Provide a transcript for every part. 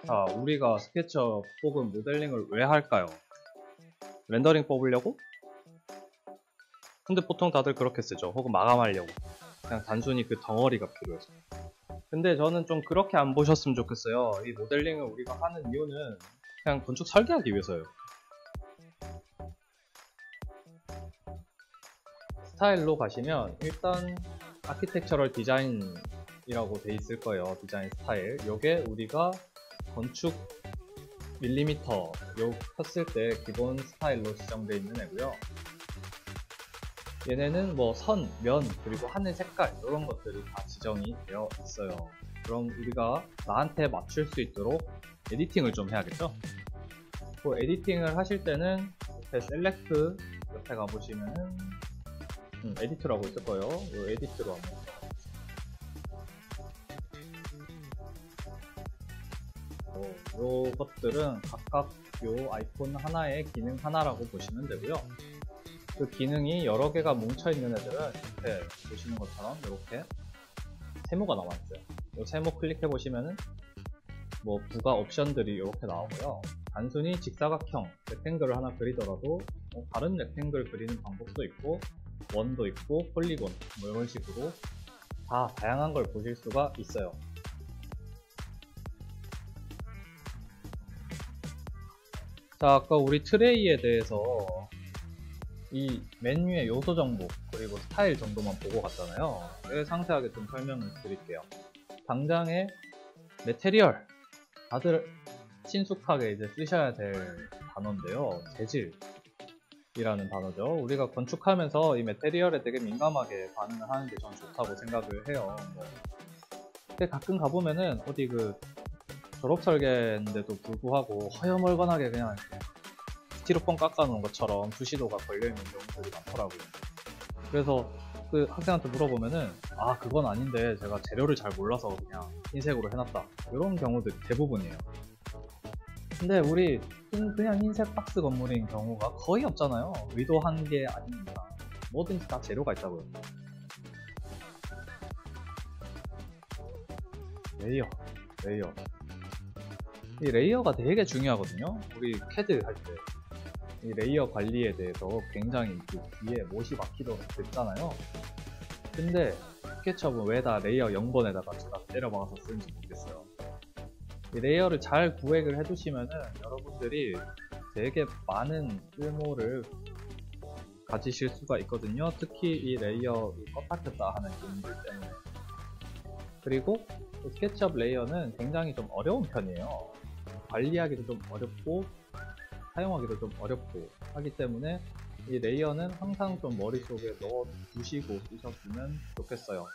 자, 우리가 스케치업 혹은 모델링을 왜 할까요? 렌더링 뽑으려고? 근데 보통 다들 그렇게 쓰죠. 혹은 마감하려고. 그냥 단순히 그 덩어리가 필요해서. 근데 저는 좀 그렇게 안 보셨으면 좋겠어요. 이 모델링을 우리가 하는 이유는 그냥 건축 설계하기 위해서요. 스타일로 가시면 일단 아키텍처럴 디자인이라고 돼 있을 거예요. 디자인 스타일. 요게 우리가 건축 밀리미터 요 켰을 때 기본 스타일로 지정되어 있는 애고요. 얘네는 뭐 선, 면, 그리고 하늘 색깔 이런 것들이 다 지정이 되어 있어요. 그럼 우리가 나한테 맞출 수 있도록 에디팅을 좀 해야겠죠? 그 에디팅을 하실 때는 옆에 셀렉트 옆에 가보시면은 에디트라고 있을 거예요. 요 에디트로 한번 요 것들은 각각 요 아이콘 하나의 기능 하나라고 보시면 되고요. 그 기능이 여러 개가 뭉쳐있는 애들은 이렇게 보시는 것처럼 이렇게 세모가 남아있어요. 이 세모 클릭해 보시면은 뭐 부가 옵션들이 이렇게 나오고요. 단순히 직사각형 렉탱글을 하나 그리더라도 다른 렉탱글 그리는 방법도 있고 원도 있고 폴리곤 뭐 이런 식으로 다 다양한 걸 보실 수가 있어요. 자, 아까 우리 트레이에 대해서 이 메뉴의 요소 정보 그리고 스타일 정도만 보고 갔잖아요. 네, 상세하게 좀 설명을 드릴게요. 당장의 매테리얼, 다들 친숙하게 이제 쓰셔야 될 단어인데요. 재질이라는 단어죠. 우리가 건축하면서 이 매테리얼에 되게 민감하게 반응을 하는 게 전 좋다고 생각을 해요. 근데 가끔 가보면은 어디 그 졸업 설계인데도 불구하고 허여멀건하게 그냥 스티로폼 깎아놓은 것처럼 수시도가 걸려있는 경우들이 많더라고요. 그래서 그 학생한테 물어보면은 아 그건 아닌데 제가 재료를 잘 몰라서 그냥 흰색으로 해놨다 이런 경우들이 대부분이에요. 근데 우리 그냥 흰색 박스 건물인 경우가 거의 없잖아요. 의도한 게 아닙니다. 뭐든지 다 재료가 있다고요. 레이어 이 레이어가 되게 중요하거든요. 우리 캐드 할 때 이 레이어 관리에 대해서 굉장히 뒤에 못이 박히도록 됐잖아요. 근데 스케치업은 왜 다 레이어 0번에다가 제가 때려박아서 쓰는지 모르겠어요. 이 레이어를 잘 구획을 해두시면은 여러분들이 되게 많은 쓸모를 가지실 수가 있거든요. 특히 이 레이어 껐다 켰다 하는 기능들 때문에. 그리고 스케치업 레이어는 굉장히 좀 어려운 편이에요. 관리하기도 좀 어렵고 사용하기도 좀 어렵고 하기 때문에 이 레이어는 항상 좀 머릿속에 넣어 두시고 쓰셨으면 좋겠어요.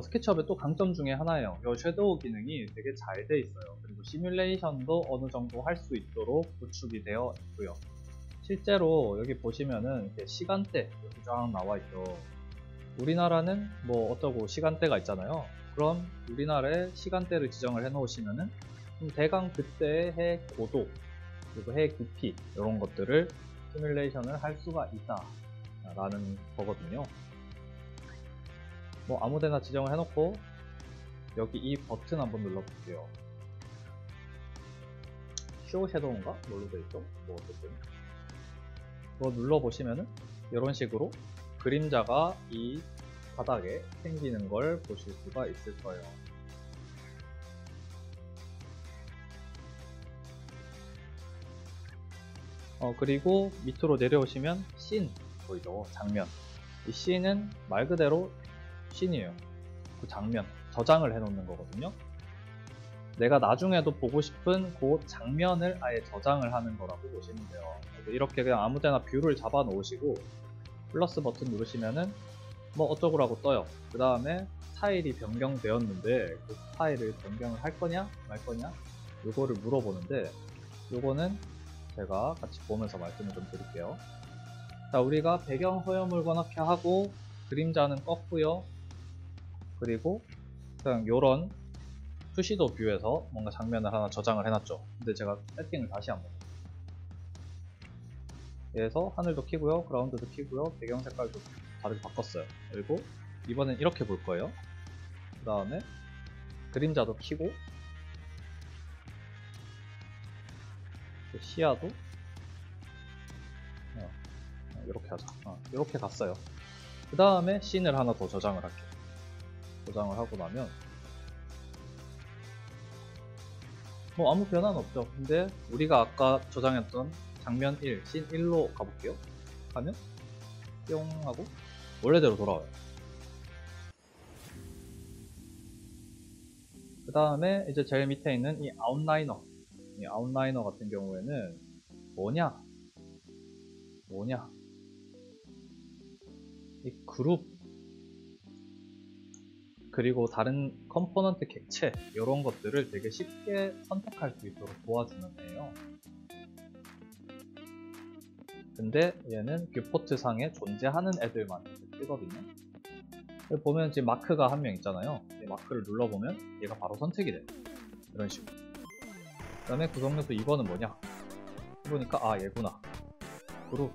스케치업의 또 강점 중에 하나예요. 이 섀도우 기능이 되게 잘 돼 있어요. 그리고 시뮬레이션도 어느 정도 할 수 있도록 구축이 되어 있고요. 실제로 여기 보시면은 이렇게 시간대 이렇게 쫙 나와 있죠. 우리나라는 뭐 어쩌고 시간대가 있잖아요. 그럼 우리나라의 시간대를 지정을 해 놓으시면은 대강 그때의 해 고도 그리고 해 깊이 이런 것들을 시뮬레이션을 할 수가 있다 라는 거거든요. 뭐 아무데나 지정을 해놓고 여기 이 버튼 한번 눌러볼게요. 쇼 섀도우인가? 뭘로 되어있죠? 뭐 어쨌든 그거 눌러보시면은 이런 식으로 그림자가 이 바닥에 생기는 걸 보실 수가 있을 거예요. 그리고 밑으로 내려오시면 씬 보이죠? 장면. 이 씬은 말 그대로 씬이에요. 그 장면, 저장을 해 놓는 거거든요. 내가 나중에도 보고 싶은 그 장면을 아예 저장을 하는 거라고 보시면 돼요. 이렇게 그냥 아무데나 뷰를 잡아 놓으시고 플러스 버튼 누르시면은 뭐 어쩌고라고 떠요. 그 다음에 스타일이 변경되었는데 그 스타일을 변경을 할 거냐 말 거냐 요거를 물어보는데 요거는 제가 같이 보면서 말씀을 좀 드릴게요. 자, 우리가 배경 허여물 권합해 하고 그림자는 껐고요. 그리고 그냥 요런 투시도 뷰에서 뭔가 장면을 하나 저장을 해놨죠. 근데 제가 세팅을 다시 한번 그래서 하늘도 키고요, 그라운드도 키고요, 배경 색깔도 다르게 바꿨어요. 그리고 이번엔 이렇게 볼 거예요. 그 다음에 그림자도 키고 시야도 이렇게 하자. 이렇게 갔어요. 그 다음에 씬을 하나 더 저장을 할게요. 저장을 하고 나면 뭐 아무 변화는 없죠. 근데 우리가 아까 저장했던 장면 1, 씬 1로 가볼게요. 하면 뿅 하고 원래대로 돌아와요. 그 다음에 이제 제일 밑에 있는 이 아웃라이너, 이 아웃라이너 같은 경우에는 뭐냐 이 그룹 그리고 다른 컴포넌트 객체 이런 것들을 되게 쉽게 선택할 수 있도록 도와주는 애예요. 근데 얘는 뷰포트 상에 존재하는 애들만 뜨거든요. 보면 지금 마크가 한 명 있잖아요. 이 마크를 눌러보면 얘가 바로 선택이 돼요. 이런 식으로. 그 다음에 구성 요소 이거는 뭐냐 해보니까 아 얘구나. 그룹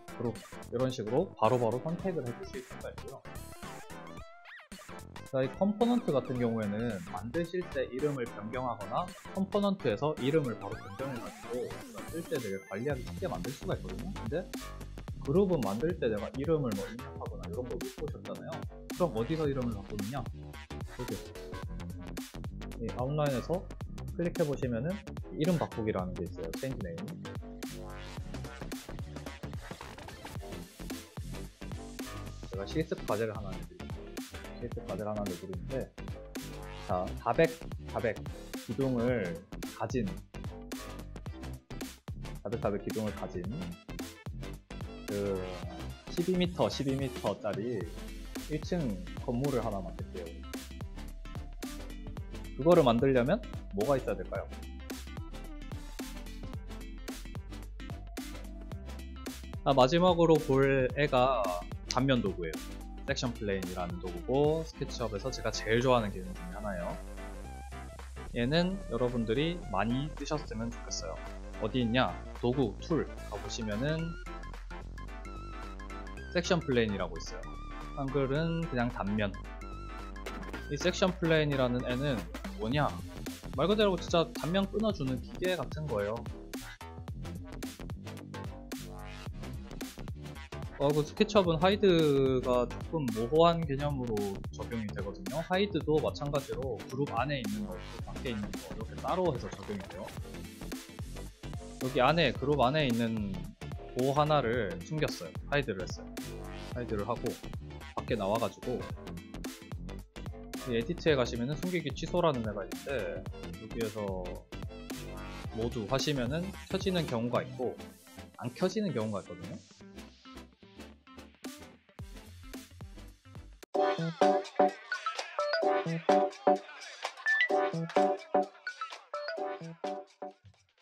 이런 식으로 바로바로 선택을 해줄 수 있을 수가 있고요. 자, 이 컴포넌트 같은 경우에는 만드실 때 이름을 변경하거나 컴포넌트에서 이름을 바로 변경해가지고 쓸 때 되게 관리하기 쉽게 만들 수가 있거든요. 근데 그룹은 만들 때 내가 이름을 뭐 입력하거나 이런 거 못 보셨잖아요. 그럼 어디서 이름을 바꾸느냐? 여기 이 아웃라인에서 클릭해 보시면은 이름 바꾸기라는 게 있어요. 체인지 네임. 제가 실습 과제를 하나 내드리는데, 자, 400 기둥을 가진 그 12m짜리 1층 건물을 하나 만들게요. 그거를 만들려면 뭐가 있어야 될까요? 마지막으로 볼 애가 단면 도구예요. 섹션 플레인이라는 도구고 스케치업에서 제가 제일 좋아하는 기능 중에 하나예요. 얘는 여러분들이 많이 쓰셨으면 좋겠어요. 어디 있냐? 도구, 툴 가보시면은 섹션 플레인이라고 있어요. 한글은 그냥 단면. 이 섹션 플레인이라는 애는 뭐냐? 말 그대로 진짜 단면 끊어주는 기계 같은 거예요. 그 스케치업은 하이드가 조금 모호한 개념으로 적용이 되거든요. 하이드도 마찬가지로 그룹 안에 있는 거, 밖에 있는 거 이렇게 따로 해서 적용이 돼요. 여기 안에 그룹 안에 있는 그 하나를 숨겼어요. 하이드를 했어요. 하이드를 하고 밖에 나와가지고 에디트에 가시면은 숨기기 취소라는 애가 있는데 여기에서 모두 하시면은 켜지는 경우가 있고 안 켜지는 경우가 있거든요.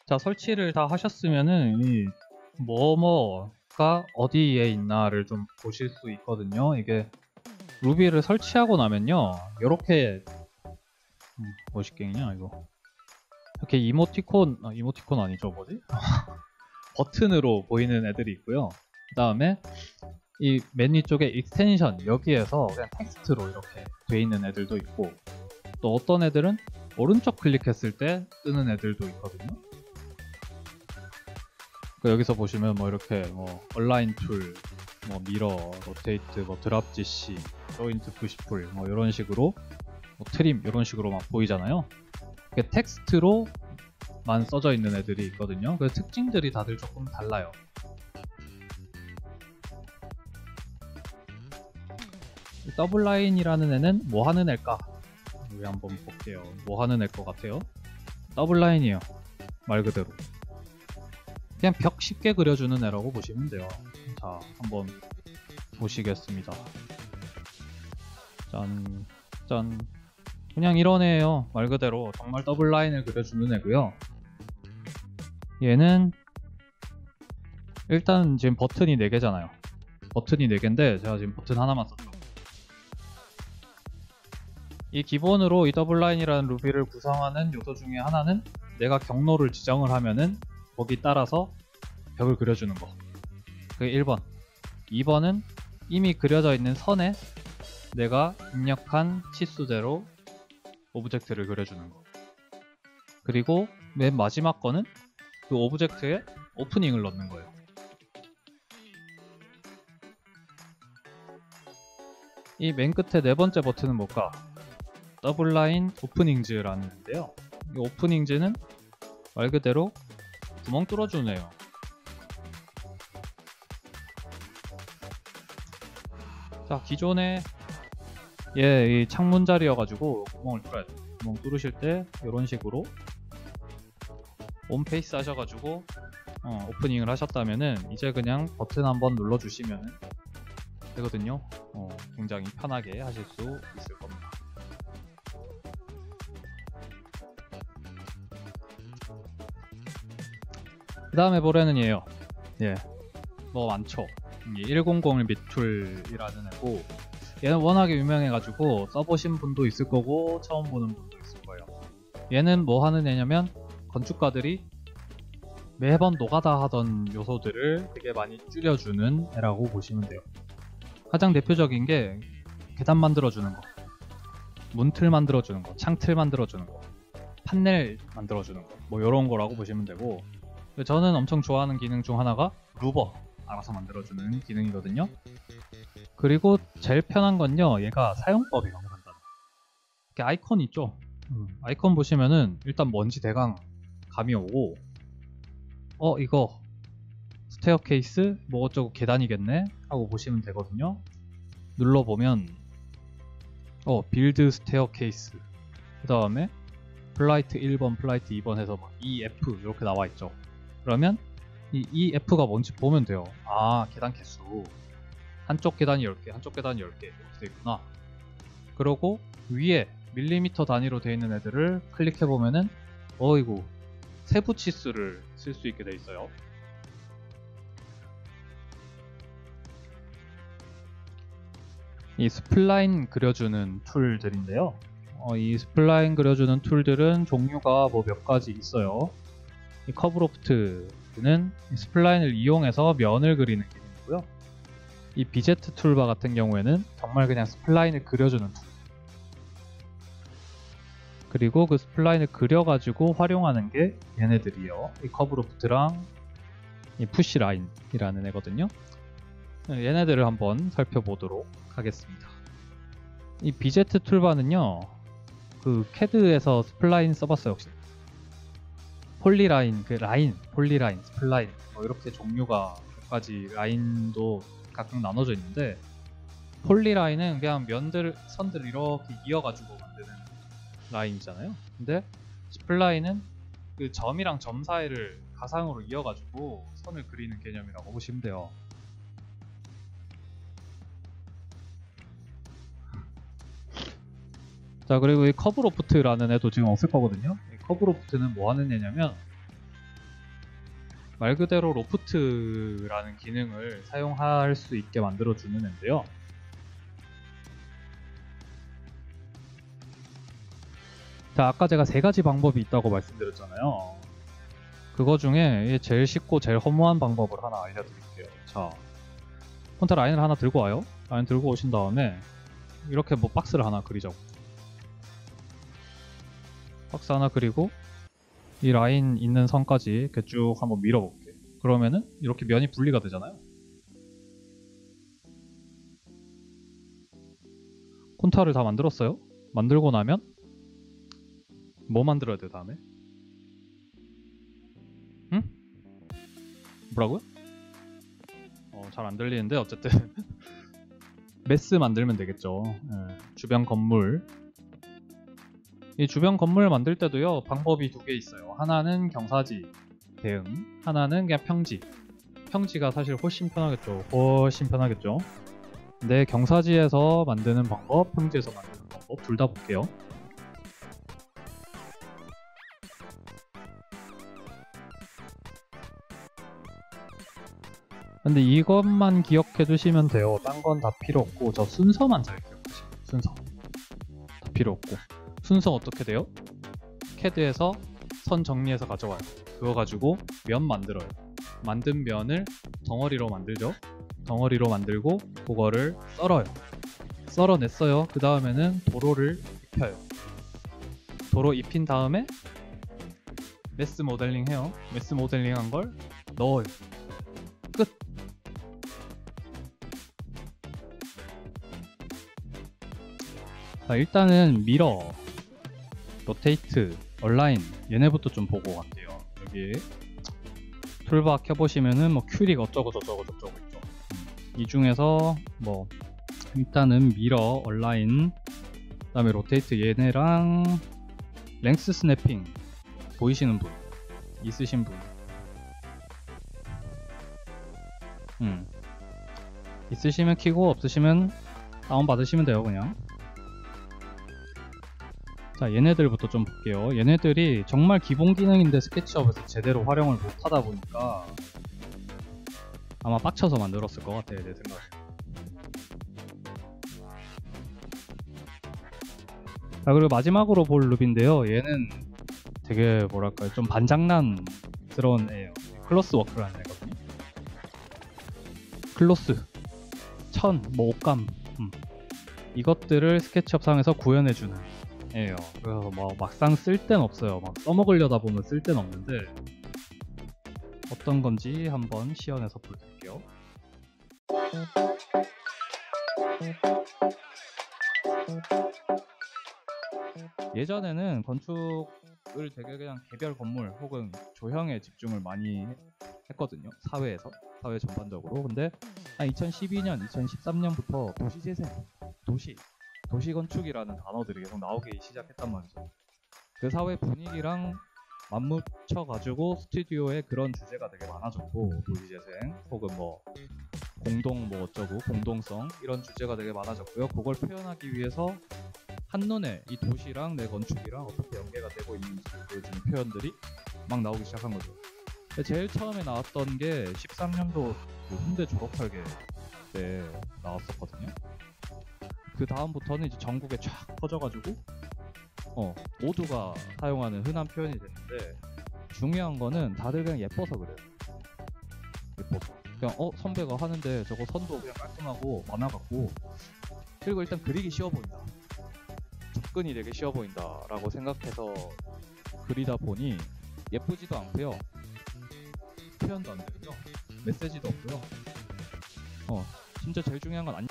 자, 설치를 다 하셨으면은 이 뭐뭐가 어디에 있나를 좀 보실 수 있거든요. 이게 루비를 설치하고 나면요, 이렇게 멋있겠냐 이거. 이렇게 이모티콘 아니죠, 뭐지? 버튼으로 보이는 애들이 있고요. 그 다음에 이 맨 위쪽에 익스텐션 여기에서 그냥 텍스트로 이렇게 돼 있는 애들도 있고, 또 어떤 애들은 오른쪽 클릭했을 때 뜨는 애들도 있거든요. 여기서 보시면 뭐 이렇게 뭐 얼라인 툴, 뭐 미러, 로테이트, 뭐 드랍 GC, 조인트 푸시풀 뭐 이런 식으로 뭐 트림 이런 식으로 막 보이잖아요. 이게 텍스트로만 써져 있는 애들이 있거든요. 그 특징들이 다들 조금 달라요. 이 더블라인이라는 애는 뭐 하는 애일까? 우리 한번 볼게요. 뭐 하는 애일 것 같아요? 더블라인이에요. 말 그대로. 그냥 벽 쉽게 그려주는 애라고 보시면 돼요. 자, 한번 보시겠습니다. 짠, 짠. 그냥 이런 애예요. 말 그대로 정말 더블라인을 그려주는 애고요. 얘는 일단 지금 버튼이 4개잖아요. 버튼이 4개인데 제가 지금 버튼 하나만 썼죠. 이 기본으로 이 더블라인이라는 루비를 구성하는 요소 중에 하나는 내가 경로를 지정을 하면은 거기 따라서 벽을 그려주는 거. 그게 1번. 2번은 이미 그려져 있는 선에 내가 입력한 치수대로 오브젝트를 그려주는 거. 그리고 맨 마지막 거는 그 오브젝트에 오프닝을 넣는 거예요. 이 맨 끝에 네 번째 버튼은 뭘까? 더블라인 오프닝즈라는 건데요. 이 오프닝즈는 말 그대로 구멍 뚫어주는 애요. 자, 기존에 이 창문 자리여가지고 구멍을 뚫어야 돼요. 구멍 뚫으실 때 이런 식으로 온페이스 하셔가지고 오프닝을 하셨다면은 이제 그냥 버튼 한번 눌러주시면 되거든요. 굉장히 편하게 하실 수 있을 겁니다. 그 다음에 보려는 얘예요. 뭐 많죠. 100 미툴이라는 애고, 얘는 워낙에 유명해가지고 써보신 분도 있을 거고 처음 보는 분도 있을 거예요. 얘는 뭐 하는 애냐면 건축가들이 매번 노가다 하던 요소들을 되게 많이 줄여주는 애라고 보시면 돼요. 가장 대표적인 게 계단 만들어주는 거, 문틀 만들어주는 거, 창틀 만들어주는 거, 판넬 만들어주는 거, 뭐 이런 거라고 보시면 되고, 저는 엄청 좋아하는 기능 중 하나가 루버 알아서 만들어주는 기능이거든요. 그리고 제일 편한 건요, 얘가 사용법이 너무 간단해요. 이렇게 아이콘 있죠? 아이콘 보시면은 일단 뭔지 대강 감이 오고, 이거 스테어케이스 뭐 어쩌고 계단이겠네 하고 보시면 되거든요. 눌러보면 빌드 스테어케이스, 그 다음에 플라이트 1번, 플라이트 2번 해서 막 EF 이렇게 나와 있죠. 그러면 이 EF가 뭔지 보면 돼요. 아, 계단 개수 한쪽 계단이 10개, 한쪽 계단이 10개 이렇게 돼 있구나. 그리고 위에 밀리미터 단위로 되어 있는 애들을 클릭해 보면은 어이구, 세부 치수를 쓸 수 있게 돼 있어요. 이 스플라인 그려주는 툴들인데요. 이 스플라인 그려주는 툴들은 종류가 뭐 몇 가지 있어요. 이 커브로프트는 스플라인을 이용해서 면을 그리는 기능이고요. 이 비제트 툴바 같은 경우에는 정말 그냥 스플라인을 그려주는 툴. 그리고 그 스플라인을 그려가지고 활용하는 게 얘네들이요. 이 커브로프트랑 이 푸시라인이라는 애거든요. 얘네들을 한번 살펴보도록 하겠습니다. 이 비제트 툴바는요, 그 캐드에서 스플라인 써봤어요 혹시? 폴리라인, 폴리라인, 스플라인 뭐 이렇게 종류가 몇 가지 라인도 각각 나눠져 있는데, 폴리라인은 그냥 선들을 이렇게 이어가지고 만드는 라인이잖아요. 근데 스플라인은 그 점이랑 점 사이를 가상으로 이어가지고 선을 그리는 개념이라고 보시면 돼요. 자, 그리고 이 커브로프트라는 애도 지금 없을 거거든요. 이 커브로프트는 뭐 하는 애냐면 말 그대로 로프트라는 기능을 사용할 수 있게 만들어주는 애인데요. 자, 아까 제가 세 가지 방법이 있다고 말씀드렸잖아요. 그거 중에 제일 쉽고 제일 허무한 방법을 하나 알려드릴게요. 자, 콘타 라인을 하나 들고 와요. 라인 들고 오신 다음에 이렇게 뭐 박스를 하나 그리자고. 박스 하나 그리고 이 라인 있는 선까지 이렇게 쭉 한번 밀어볼게요. 그러면은 이렇게 면이 분리가 되잖아요. 콘타를 다 만들었어요. 만들고 나면 뭐 만들어야 돼요, 다음에? 응? 뭐라고요? 잘 안 들리는데 어쨌든 메스 만들면 되겠죠. 주변 건물. 이 주변 건물 만들 때도요, 방법이 두 개 있어요. 하나는 경사지 대응, 하나는 그냥 평지. 평지가 사실 훨씬 편하겠죠. 근데 경사지에서 만드는 방법, 평지에서 만드는 방법 둘 다 볼게요. 근데 이것만 기억해 두시면 돼요. 딴 건 다 필요 없고, 저 순서만 잘 기억하시면 돼요. 순서 다 필요 없고. 순서 어떻게 돼요? 캐드에서 선 정리해서 가져와요. 그거 가지고 면 만들어요. 만든 면을 덩어리로 만들죠. 덩어리로 만들고 그거를 썰어요. 썰어냈어요. 그 다음에는 도로를 입혀요. 도로 입힌 다음에 메스 모델링 해요. 메스 모델링 한 걸 넣어요. 끝! 자, 일단은 미러, 로테이트, 얼라인 얘네부터 좀 보고 갈게요. 여기 툴바 켜보시면은 뭐 큐릭 어쩌고 저쩌고 저쩌고 있죠. 이 중에서 뭐 일단은 미러, 얼라인, 그 다음에 로테이트 얘네랑 랭스 스냅핑 보이시는 분? 있으신 분? 있으시면 키고 없으시면 다운받으시면 돼요 그냥. 자, 얘네들부터 좀 볼게요. 얘네들이 정말 기본 기능인데 스케치업에서 제대로 활용을 못하다 보니까 아마 빡쳐서 만들었을 것 같아요, 내 생각에. 자, 그리고 마지막으로 볼 룹인데요. 얘는 되게 뭐랄까요, 좀 반장난스러운 애예요. 클로스 워크라는 애거든요. 클로스, 천, 뭐 옷감, 이것들을 스케치업 상에서 구현해주는 애예요. 그래서 뭐 막상 쓸 땐 없어요. 막 써먹으려다 보면 쓸 땐 없는데 어떤 건지 한번 시연해서 보여드릴게요. 예전에는 건축을 되게 그냥 개별 건물 혹은 조형에 집중을 많이 했거든요. 사회 전반적으로. 근데 한 2012년, 2013년부터 도시재생, 도시건축이라는 단어들이 계속 나오기 시작했단 말이죠. 그 사회 분위기랑 맞붙여가지고 스튜디오에 그런 주제가 되게 많아졌고, 도시재생 혹은 뭐 공동 뭐 어쩌고 공동성 이런 주제가 되게 많아졌고요. 그걸 표현하기 위해서 한눈에 이 도시랑 내 건축이랑 어떻게 연계가 되고 있는지 보여주는 표현들이 막 나오기 시작한 거죠. 제일 처음에 나왔던 게 13년도 그 홍대 졸업설계 때 나왔었거든요. 그 다음부터는 이제 전국에 쫙 퍼져가지고 모두가 사용하는 흔한 표현이 됐는데, 중요한 거는 다들 그냥 예뻐서 그래요. 예뻐서 그냥 선배가 하는데 저거 선도 그냥 깔끔하고 많아갖고, 그리고 일단 그리기 쉬워 보인다, 접근이 되게 쉬워 보인다 라고 생각해서 그리다 보니 예쁘지도 않고요, 표현도 안 되고요, 메시지도 없고요. 진짜 제일 중요한 건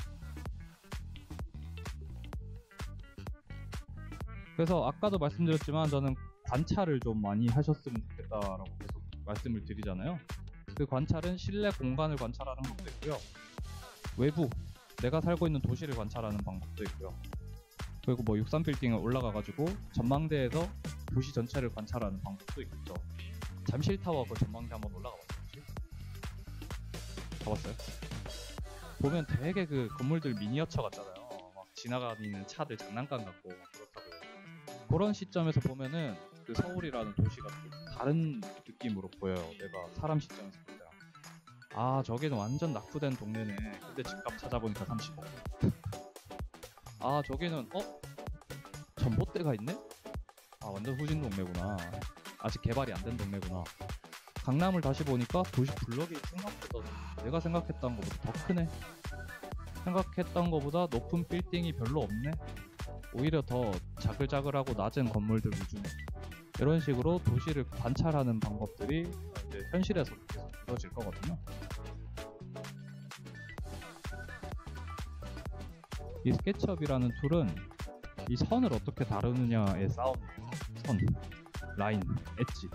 그래서 아까도 말씀드렸지만 저는 관찰을 좀 많이 하셨으면 좋겠다라고 계속 말씀을 드리잖아요. 그 관찰은 실내 공간을 관찰하는 것도 있고요, 외부 내가 살고 있는 도시를 관찰하는 방법도 있고요, 그리고 뭐 63빌딩을 올라가가지고 전망대에서 도시 전체를 관찰하는 방법도 있겠죠. 잠실타워 그 전망대 한번 올라가봤어요. 가봤어요? 보면 되게 그 건물들 미니어처 같잖아요. 막 지나가는 차들 장난감 같고 그렇다고. 그런 시점에서 보면은 그 서울이라는 도시가 좀 다른 느낌으로 보여요. 내가 사람 시점에서 볼 때랑. 아, 저기는 완전 낙후된 동네네. 근데 집값 찾아보니까 30억. 아, 저기는 전봇대가 있네? 아, 완전 후진 동네구나. 아직 개발이 안 된 동네구나. 강남을 다시 보니까 도시 블럭이 생각보다 내가 생각했던 것보다 더 크네. 생각했던 것보다 높은 빌딩이 별로 없네. 오히려 더 자글자글하고 낮은 건물들 위주네. 이런 식으로 도시를 관찰하는 방법들이 이제 현실에서 계속 이루어질 거거든요. 이 스케치업이라는 툴은 이 선을 어떻게 다루느냐의 싸움이에요. 선, 라인, 엣지.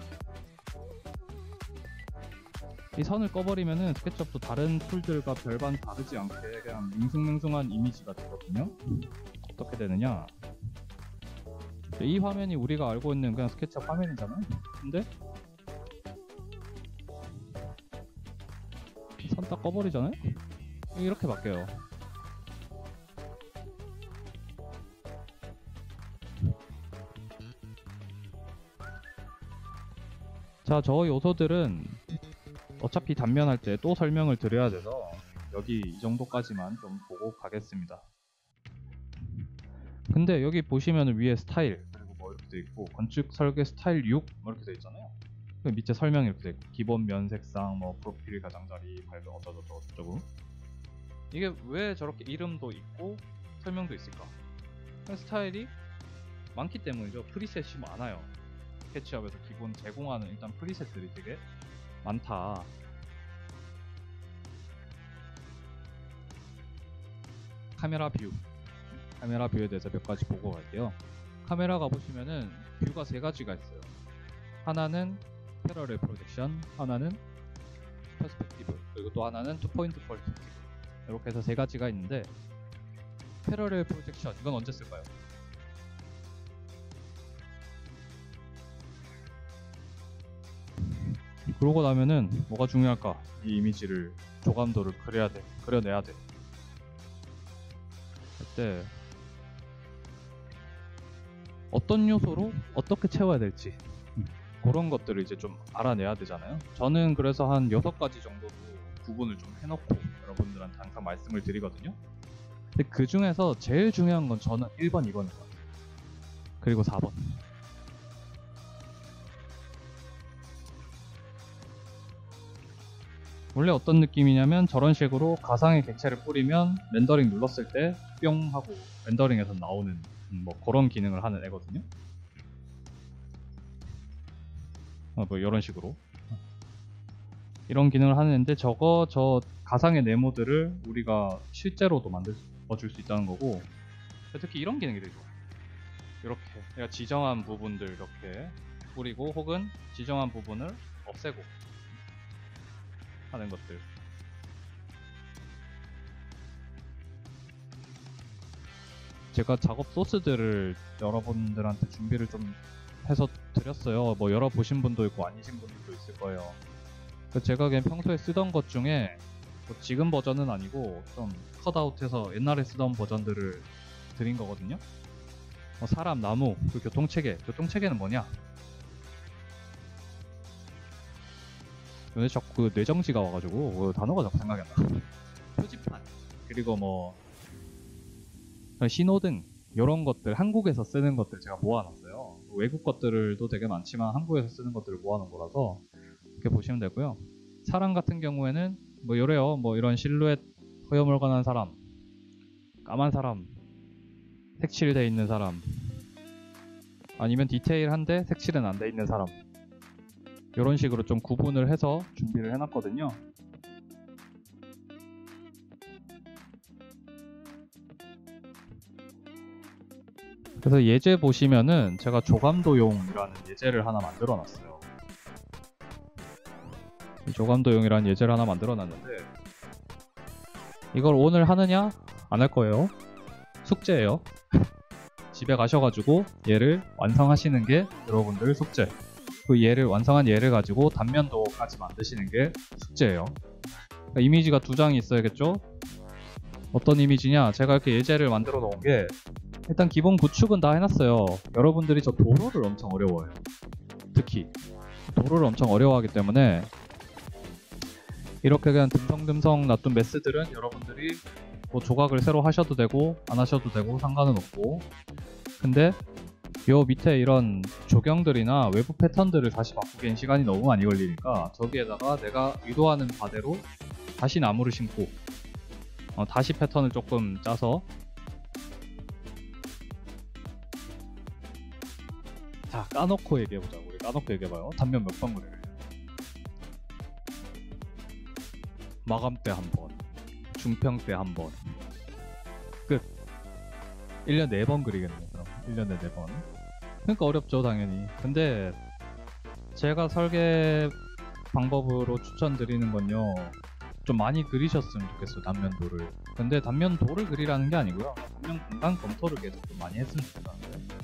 이 선을 꺼버리면은 스케치업도 다른 툴들과 별반 다르지 않게 그냥 밍숭맹숭한 이미지가 되거든요. 어떻게 되느냐, 이 화면이 우리가 알고 있는 그냥 스케치업 화면이잖아요. 근데 선 딱 꺼버리잖아요. 이렇게 바뀌어요. 자, 저 요소들은 어차피 단면할 때 또 설명을 드려야 돼서 여기 이 정도까지만 좀 보고 가겠습니다. 근데 여기 보시면 위에 스타일, 그리고 뭐 이렇게 돼 있고 건축 설계 스타일 6 뭐 이렇게 돼 있잖아요. 그 밑에 설명이 이렇게 돼 있고, 기본 면 색상, 뭐 프로필 가장자리, 발명 어쩌고저쩌고. 이게 왜 저렇게 이름도 있고 설명도 있을까? 스타일이 많기 때문이죠. 프리셋이 많아요. 스케치업에서 기본 제공하는 일단 프리셋들이 되게 많다. 카메라 뷰. 카메라 뷰에 대해서 몇 가지 보고 갈게요. 카메라 가보시면은 뷰가 세 가지가 있어요. 하나는 패러렐 프로젝션, 하나는 퍼스펙티브, 그리고 또 하나는 투포인트 퍼스펙티브. 이렇게 해서 세 가지가 있는데, 패러렐 프로젝션 이건 언제 쓸까요? 그러고 나면은 뭐가 중요할까? 이 이미지를 조감도를 그려내야 돼. 그때 어떤 요소로 어떻게 채워야 될지 그런 것들을 이제 좀 알아내야 되잖아요. 저는 그래서 한 6가지 정도로 구분을 좀 해놓고 여러분들한테 항상 말씀을 드리거든요. 근데 그 중에서 제일 중요한 건 저는 1번, 2번인 것 같아요. 그리고 4번. 원래 어떤 느낌이냐면 저런 식으로 가상의 객체를 뿌리면 렌더링 눌렀을 때 뿅 하고 렌더링에서 나오는 뭐 그런 기능을 하는 애거든요. 뭐 이런 식으로 이런 기능을 하는 애인데 저 가상의 네모들을 우리가 실제로도 만들어줄 수 있다는 거고, 특히 이런 기능이 되게 좋아요. 이렇게 내가 지정한 부분들 이렇게 뿌리고 혹은 지정한 부분을 없애고 하는 것들. 제가 작업 소스들을 여러분들한테 준비를 좀 해서 드렸어요. 뭐 열어보신 분도 있고 아니신 분들도 있을 거예요. 제가 그냥 평소에 쓰던 것 중에 뭐 지금 버전은 아니고 좀 컷아웃해서 옛날에 쓰던 버전들을 드린 거거든요. 사람, 나무, 그 교통체계. 교통체계는 뭐냐? 근데 자꾸 그 뇌정지가 와가지고 그 단어가 자꾸 생각이 안 나. 표지판, 그리고 뭐 신호등, 이런 것들 한국에서 쓰는 것들 제가 모아놨어요. 외국 것들도 되게 많지만 한국에서 쓰는 것들을 모아놓은 거라서 이렇게 보시면 되고요. 사람 같은 경우에는 뭐 이래요. 뭐 이런 실루엣 허여멀건한 사람, 까만 사람, 색칠돼 있는 사람, 아니면 디테일한데 색칠은 안 돼 있는 사람, 이런 식으로 좀 구분을 해서 준비를 해놨거든요. 그래서 예제 보시면은 제가 조감도용이라는 예제를 하나 만들어 놨어요. 조감도용이라는 예제를 하나 만들어 놨는데 이걸 오늘 하느냐? 안 할 거예요. 숙제예요. 집에 가셔가지고 얘를 완성하시는 게 여러분들 숙제. 그 얘를 완성한 얘를 가지고 단면도까지 만드시는 게 숙제예요. 그러니까 이미지가 2장이 있어야겠죠? 어떤 이미지냐? 제가 이렇게 예제를 만들어 놓은 게 일단 기본 구축은 다 해놨어요. 여러분들이 저 도로를 엄청 어려워해요. 특히 도로를 엄청 어려워하기 때문에 이렇게 그냥 듬성듬성 놔둔 메스들은 여러분들이 뭐 조각을 새로 하셔도 되고 안 하셔도 되고 상관은 없고, 근데 요 밑에 이런 조경들이나 외부 패턴들을 다시 바꾸기엔 시간이 너무 많이 걸리니까 저기에다가 내가 의도하는 바대로 다시 나무를 심고 다시 패턴을 조금 짜서, 자 까놓고 얘기해보자. 우리 까놓고 얘기해봐요. 단면 몇 번 그려요? 마감 때 한 번, 중평 때 한 번, 끝. 1년 4번 그리겠네요. 그럼 1년에 4번. 그러니까 어렵죠 당연히. 근데 제가 설계 방법으로 추천드리는 건요, 좀 많이 그리셨으면 좋겠어요, 단면도를. 근데 단면도를 그리라는 게 아니고요, 단면 공간 검토를 계속 좀 많이 했으면 좋겠다는데.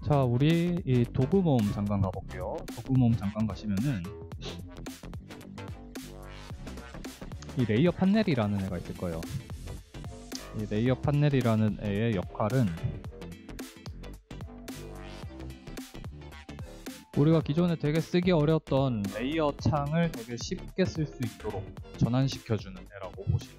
자, 우리 이 도구 모음 잠깐 가볼게요. 도구 모음 잠깐 가시면은 이 레이어 판넬이라는 애가 있을 거예요. 이 레이어 판넬이라는 애의 역할은 우리가 기존에 되게 쓰기 어려웠던 레이어 창을 되게 쉽게 쓸 수 있도록 전환시켜주는 애라고 보시면